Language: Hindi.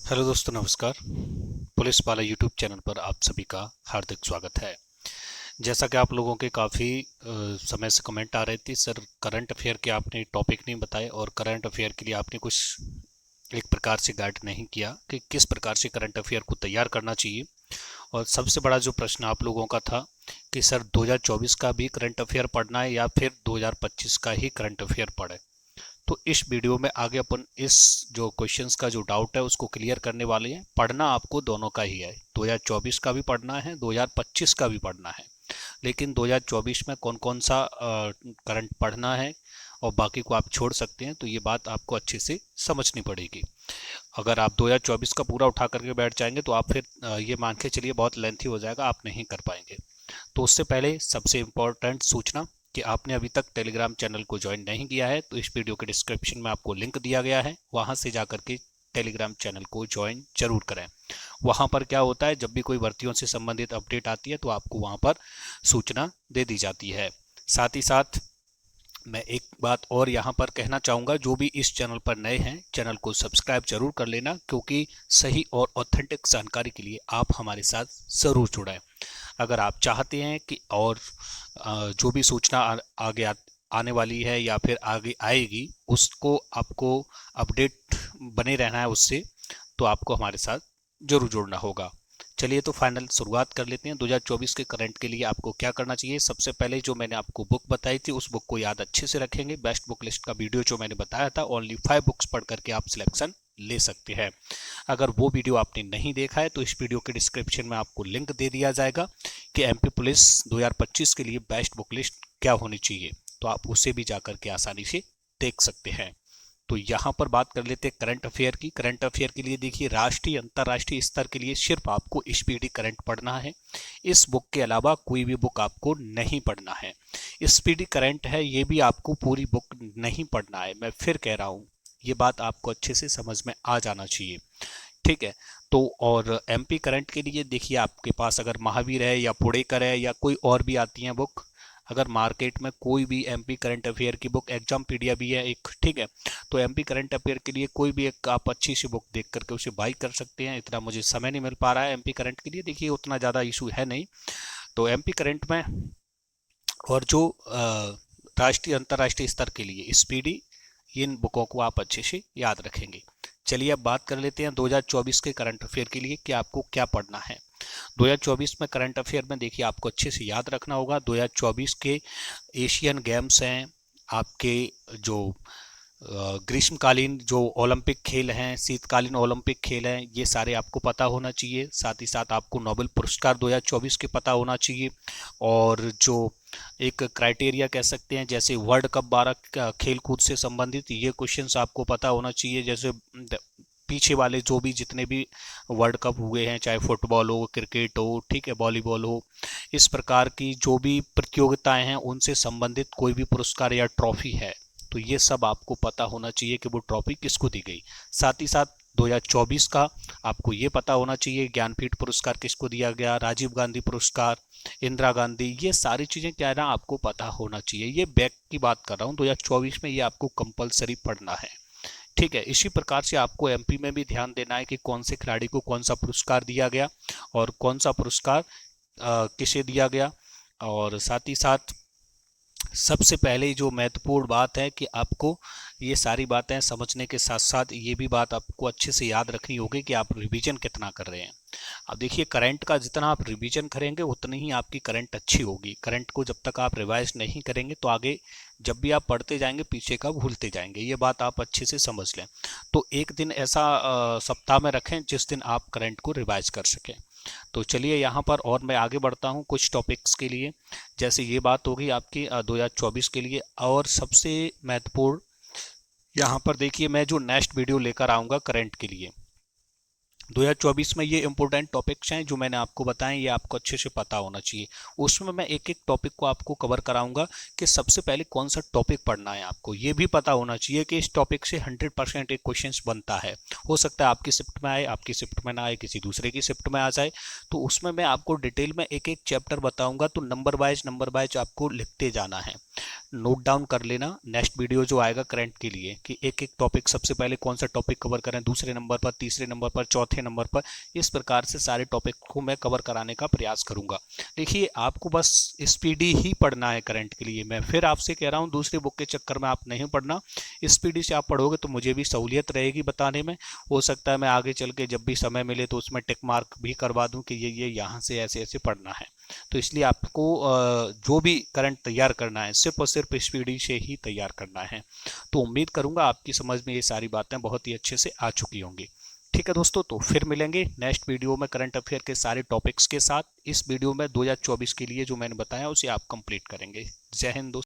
हेलो दोस्तों, नमस्कार। पुलिस वाला यूट्यूब चैनल पर आप सभी का हार्दिक स्वागत है। जैसा कि आप लोगों के काफ़ी समय से कमेंट आ रहे थे, सर करंट अफेयर के आपने टॉपिक नहीं बताए और करंट अफेयर के लिए आपने कुछ एक प्रकार से गाइड नहीं किया कि किस प्रकार से करंट अफेयर को तैयार करना चाहिए। और सबसे बड़ा जो प्रश्न आप लोगों का था कि सर 2024 का भी करंट अफेयर पढ़ना है या फिर 2025 का ही करंट अफेयर पढ़े। तो इस वीडियो में आगे अपन इस जो क्वेश्चंस का जो डाउट है उसको क्लियर करने वाले हैं। पढ़ना आपको दोनों का ही है, 2024 का भी पढ़ना है, 2025 का भी पढ़ना है। लेकिन 2024 में कौन कौन सा करंट पढ़ना है और बाकी को आप छोड़ सकते हैं, तो ये बात आपको अच्छे से समझनी पड़ेगी। अगर आप 2024 का पूरा उठा करके बैठ जाएंगे तो आप फिर ये मान के चलिए बहुत लेंथी हो जाएगा, आप नहीं कर पाएंगे। तो उससे पहले सबसे इम्पोर्टेंट सूचना कि आपने अभी तक टेलीग्राम चैनल को ज्वाइन नहीं किया है तो इस वीडियो के डिस्क्रिप्शन में आपको लिंक दिया गया है, वहां से जाकर के टेलीग्राम चैनल को ज्वाइन जरूर करें। वहां पर क्या होता है, जब भी कोई भर्तियों से संबंधित अपडेट आती है तो आपको वहां पर सूचना दे दी जाती है। साथ ही साथ मैं एक बात और यहाँ पर कहना चाहूँगा, जो भी इस चैनल पर नए हैं चैनल को सब्सक्राइब जरूर कर लेना, क्योंकि सही और ऑथेंटिक जानकारी के लिए आप हमारे साथ ज़रूर जुड़ें। अगर आप चाहते हैं कि और जो भी सूचना आगे आने वाली है या फिर आगे आएगी उसको आपको अपडेट बने रहना है उससे, तो आपको हमारे साथ जरूर जुड़ना होगा। चलिए तो फाइनल शुरुआत कर लेते हैं। 2024 के करंट के लिए आपको क्या करना चाहिए। सबसे पहले जो मैंने आपको बुक बताई थी उस बुक को याद अच्छे से रखेंगे। बेस्ट बुक लिस्ट का वीडियो जो मैंने बताया था, ओनली 5 बुक्स पढ़ करके आप सिलेक्शन ले सकते हैं। अगर वो वीडियो आपने नहीं देखा है तो इस वीडियो के डिस्क्रिप्शन में आपको लिंक दे दिया जाएगा कि एमपी पुलिस 2025 के लिए बेस्ट बुक लिस्ट क्या होनी चाहिए, तो आप उसे भी जाकर के आसानी से देख सकते हैं। तो यहाँ पर बात कर लेते हैं करंट अफेयर की। करंट अफेयर के लिए देखिए, राष्ट्रीय अंतर्राष्ट्रीय स्तर के लिए सिर्फ आपको स्पीडी करंट पढ़ना है। इस बुक के अलावा कोई भी बुक आपको नहीं पढ़ना है। स्पीडी करंट है, ये भी आपको पूरी बुक नहीं पढ़ना है। मैं फिर कह रहा हूँ, ये बात आपको अच्छे से समझ में आ जाना चाहिए, ठीक है। तो और एमपी करंट के लिए देखिए, आपके पास अगर महावीर है या पुणेकर है या कोई और भी आती है बुक, अगर मार्केट में कोई भी एमपी करंट अफेयर की बुक, एग्जाम पीडिया भी है एक, ठीक है। तो एमपी करंट अफेयर के लिए कोई भी एक आप अच्छी सी बुक देख करके उसे बाई कर सकते हैं। इतना मुझे समय नहीं मिल पा रहा है एमपी करंट के लिए, देखिए उतना ज़्यादा इशू है नहीं। तो एमपी करंट में और जो राष्ट्रीय अंतर्राष्ट्रीय स्तर के लिए स्पीडी, इन बुकों को आप अच्छे से याद रखेंगे। चलिए अब बात कर लेते हैं 2024 के करंट अफेयर के लिए कि आपको क्या पढ़ना है। 2024 में करंट अफेयर में देखिए, आपको अच्छे से याद रखना होगा 2024 के एशियन गेम्स हैं, आपके जो ग्रीष्मकालीन जो ओलंपिक खेल हैं, शीतकालीन ओलंपिक खेल हैं, ये सारे आपको पता होना चाहिए। साथ ही साथ आपको नोबेल पुरस्कार 2024 के पता होना चाहिए। और जो एक क्राइटेरिया कह सकते हैं, जैसे वर्ल्ड कप 12 खेल कूद से संबंधित ये क्वेश्चंस आपको पता होना चाहिए। जैसे पीछे वाले जो भी जितने भी वर्ल्ड कप हुए हैं, चाहे फुटबॉल हो, क्रिकेट हो, ठीक है, वॉलीबॉल हो, इस प्रकार की जो भी प्रतियोगिताएं हैं उनसे संबंधित कोई भी पुरस्कार या ट्रॉफी है, तो ये सब आपको पता होना चाहिए कि वो ट्रॉफी किसको दी गई। साथ ही साथ 2024 का आपको ये पता होना चाहिए ज्ञानपीठ पुरस्कार किसको दिया गया, राजीव गांधी पुरस्कार, इंदिरा गांधी, ये सारी चीज़ें क्या है ना, आपको पता होना चाहिए। ये बैक की बात कर रहा हूँ, 2024 में ये आपको कंपलसरी पढ़ना है, ठीक है। इसी प्रकार से आपको एमपी में भी ध्यान देना है कि कौन से खिलाड़ी को कौन सा पुरस्कार दिया गया और कौन सा पुरस्कार किसे दिया गया। और साथ ही साथ सबसे पहले जो महत्वपूर्ण बात है कि आपको ये सारी बातें समझने के साथ साथ ये भी बात आपको अच्छे से याद रखनी होगी कि आप रिवीजन कितना कर रहे हैं। अब देखिए, करंट का जितना आप रिवीजन करेंगे उतनी ही आपकी करंट अच्छी होगी। करंट को जब तक आप रिवाइज नहीं करेंगे तो आगे जब भी आप पढ़ते जाएंगे पीछे का भूलते जाएंगे, ये बात आप अच्छे से समझ लें। तो एक दिन ऐसा सप्ताह में रखें जिस दिन आप करंट को रिवाइज कर सकें। तो चलिए यहाँ पर और मैं आगे बढ़ता हूँ कुछ टॉपिक्स के लिए। जैसे ये बात होगी आपकी 2024 के लिए। और सबसे महत्वपूर्ण यहाँ पर देखिए, मैं जो नेक्स्ट वीडियो लेकर आऊँगा करंट के लिए 2024 में, ये इंपॉर्टेंट टॉपिक्स हैं जो मैंने आपको बताएं, ये आपको अच्छे से पता होना चाहिए। उसमें मैं एक एक टॉपिक को आपको कवर कराऊंगा कि सबसे पहले कौन सा टॉपिक पढ़ना है। आपको ये भी पता होना चाहिए कि इस टॉपिक से 100% एक क्वेश्चन बनता है। हो सकता है आपकी शिफ्ट में आए, आपकी शिफ्ट में ना आए, किसी दूसरे की शिफ्ट में आ जाए। तो उसमें मैं आपको डिटेल में एक एक चैप्टर बताऊंगा, तो नंबर वाइज आपको लिखते जाना है। नोट डाउन कर लेना नेक्स्ट वीडियो जो आएगा करंट के लिए, कि एक एक टॉपिक सबसे पहले कौन सा टॉपिक कवर करें, दूसरे नंबर पर, तीसरे नंबर पर, चौथे नंबर पर। इस प्रकार से सारे टॉपिक को मैं कवर कराने का प्रयास करूंगा। देखिए आपको बस स्पीडी ही पढ़ना है करंट के लिए। मैं फिर आपसे कह रहा हूँ दूसरी बुक के चक्कर में आप नहीं पढ़ना। स्पीडी से आप पढ़ोगे तो मुझे भी सहूलियत रहेगी बताने में। हो सकता है मैं आगे चल के जब भी समय मिले तो उसमें टिक मार्क भी करवा दूं कि ये यहाँ से ऐसे ऐसे पढ़ना है। तो इसलिए आपको जो भी करंट तैयार करना है सिर्फ और सिर्फ स्पीडी से ही तैयार करना है। तो उम्मीद करूंगा आपकी समझ में ये सारी बातें बहुत ही अच्छे से आ चुकी होंगी। ठीक है दोस्तों, तो फिर मिलेंगे नेक्स्ट वीडियो में करंट अफेयर के सारे टॉपिक्स के साथ। इस वीडियो में 2024 के लिए जो मैंने बताया उसे आप कंप्लीट करेंगे। जय हिंद दोस्तों।